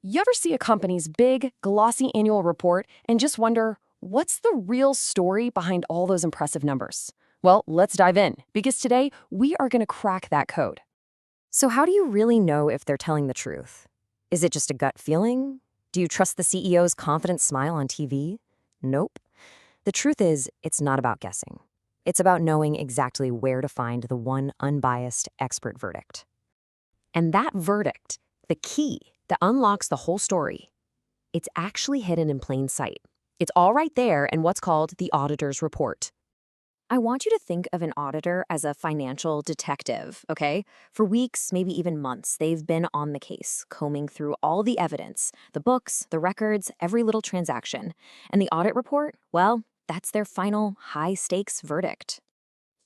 You ever see a company's big, glossy annual report and just wonder, what's the real story behind all those impressive numbers? Well, let's dive in, because today we are going to crack that code. So how do you really know if they're telling the truth? Is it just a gut feeling? Do you trust the CEO's confident smile on TV? Nope. The truth is, it's not about guessing. It's about knowing exactly where to find the one unbiased expert verdict. And that verdict, the key that unlocks the whole story, it's actually hidden in plain sight. It's all right there in what's called the auditor's report. I want you to think of an auditor as a financial detective, okay? For weeks, maybe even months, they've been on the case, combing through all the evidence, the books, the records, every little transaction. And the audit report, well, that's their final high-stakes verdict.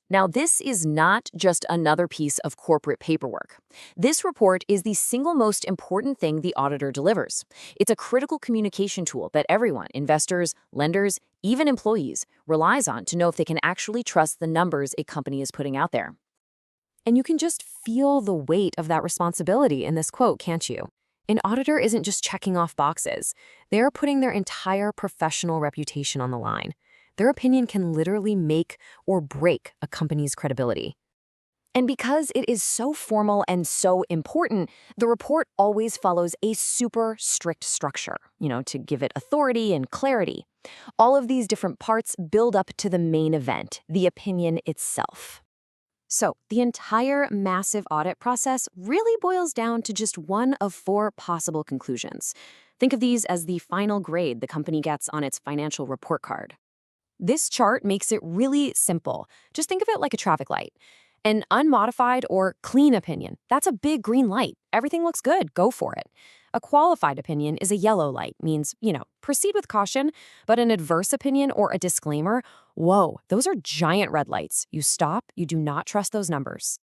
Now, this is not just another piece of corporate paperwork. This report is the single most important thing the auditor delivers. It's a critical communication tool that everyone, investors, lenders, even employees, relies on to know if they can actually trust the numbers a company is putting out there. And you can just feel the weight of that responsibility in this quote, can't you? An auditor isn't just checking off boxes. They're putting their entire professional reputation on the line. Their opinion can literally make or break a company's credibility. And because it is so formal and so important, the report always follows a super strict structure, to give it authority and clarity. All of these different parts build up to the main event, the opinion itself. So the entire massive audit process really boils down to just one of four possible conclusions. Think of these as the final grade the company gets on its financial report card. This chart makes it really simple. Just think of it like a traffic light. An unmodified or clean opinion, that's a big green light. Everything looks good, go for it. A qualified opinion is a yellow light, means, proceed with caution, but an adverse opinion or a disclaimer, whoa, those are giant red lights. You stop, you do not trust those numbers.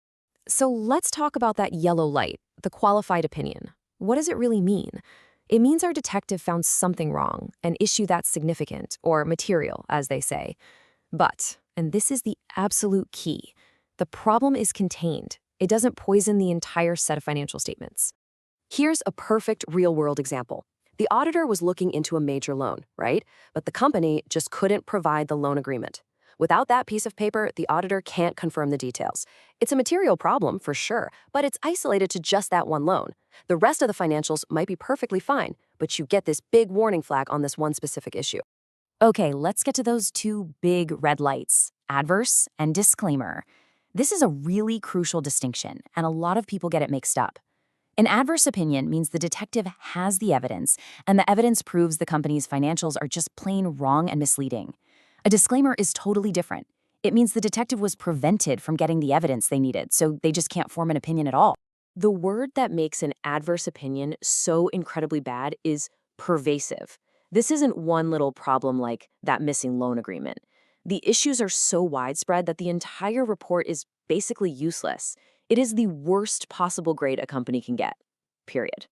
So let's talk about that yellow light, the qualified opinion. What does it really mean? It means our detective found something wrong, an issue that's significant, or material, as they say. But, and this is the absolute key, the problem is contained. It doesn't poison the entire set of financial statements. Here's a perfect real-world example. The auditor was looking into a major loan, right? But the company just couldn't provide the loan agreement. Without that piece of paper, the auditor can't confirm the details. It's a material problem, for sure, but it's isolated to just that one loan. The rest of the financials might be perfectly fine, but you get this big warning flag on this one specific issue. Okay, let's get to those two big red lights, adverse and disclaimer. This is a really crucial distinction, and a lot of people get it mixed up. An adverse opinion means the detective has the evidence, and the evidence proves the company's financials are just plain wrong and misleading. A disclaimer is totally different. It means the detective was prevented from getting the evidence they needed, so they just can't form an opinion at all. The word that makes an adverse opinion so incredibly bad is pervasive. This isn't one little problem like that missing loan agreement. The issues are so widespread that the entire report is basically useless. It is the worst possible grade a company can get, period.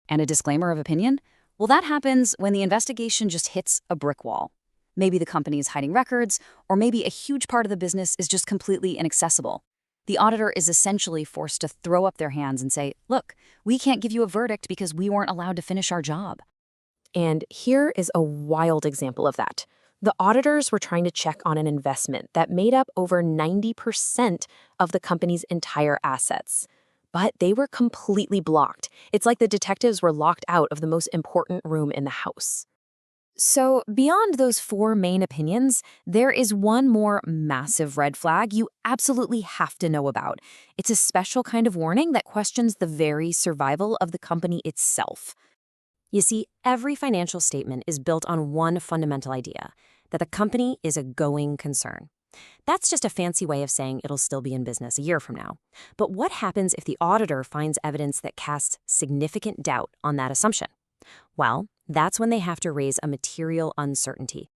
And a disclaimer of opinion? Well, that happens when the investigation just hits a brick wall. Maybe the company is hiding records, or maybe a huge part of the business is just completely inaccessible. The auditor is essentially forced to throw up their hands and say, look, we can't give you a verdict because we weren't allowed to finish our job. And here is a wild example of that. The auditors were trying to check on an investment that made up over 90% of the company's entire assets. But they were completely blocked. It's like the detectives were locked out of the most important room in the house. So beyond those four main opinions, there is one more massive red flag you absolutely have to know about. It's a special kind of warning that questions the very survival of the company itself. You see, every financial statement is built on one fundamental idea, that the company is a going concern. That's just a fancy way of saying it'll still be in business a year from now. But what happens if the auditor finds evidence that casts significant doubt on that assumption? Well, that's when they have to raise a material uncertainty.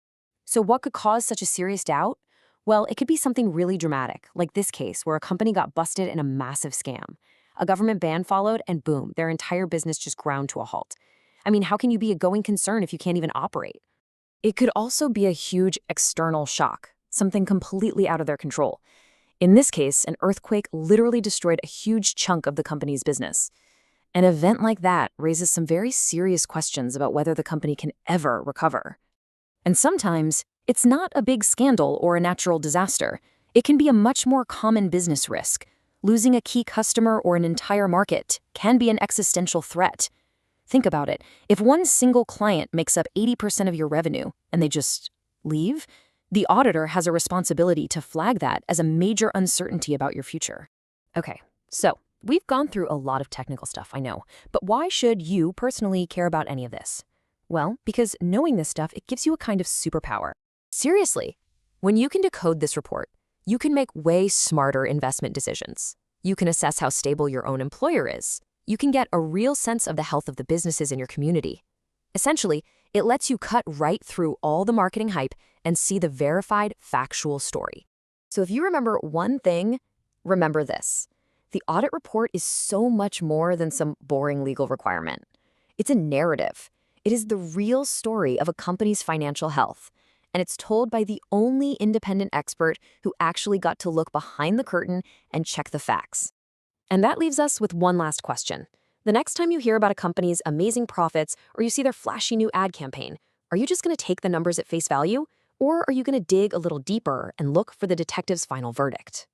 So what could cause such a serious doubt? Well, it could be something really dramatic, like this case where a company got busted in a massive scam. A government ban followed, and boom, their entire business just ground to a halt. I mean, how can you be a going concern if you can't even operate? It could also be a huge external shock, something completely out of their control. In this case, an earthquake literally destroyed a huge chunk of the company's business. An event like that raises some very serious questions about whether the company can ever recover. And sometimes, it's not a big scandal or a natural disaster. It can be a much more common business risk. Losing a key customer or an entire market can be an existential threat. Think about it. If one single client makes up 80% of your revenue and they just leave, the auditor has a responsibility to flag that as a major uncertainty about your future. Okay, so we've gone through a lot of technical stuff, I know, but why should you personally care about any of this? Well, because knowing this stuff, it gives you a kind of superpower. Seriously, when you can decode this report, you can make way smarter investment decisions. You can assess how stable your own employer is. You can get a real sense of the health of the businesses in your community. Essentially, it lets you cut right through all the marketing hype and see the verified, factual story. So if you remember one thing, remember this. The audit report is so much more than some boring legal requirement. It's a narrative. It is the real story of a company's financial health, and it's told by the only independent expert who actually got to look behind the curtain and check the facts. And that leaves us with one last question. The next time you hear about a company's amazing profits or you see their flashy new ad campaign, are you just going to take the numbers at face value? Or are you going to dig a little deeper and look for the detective's final verdict?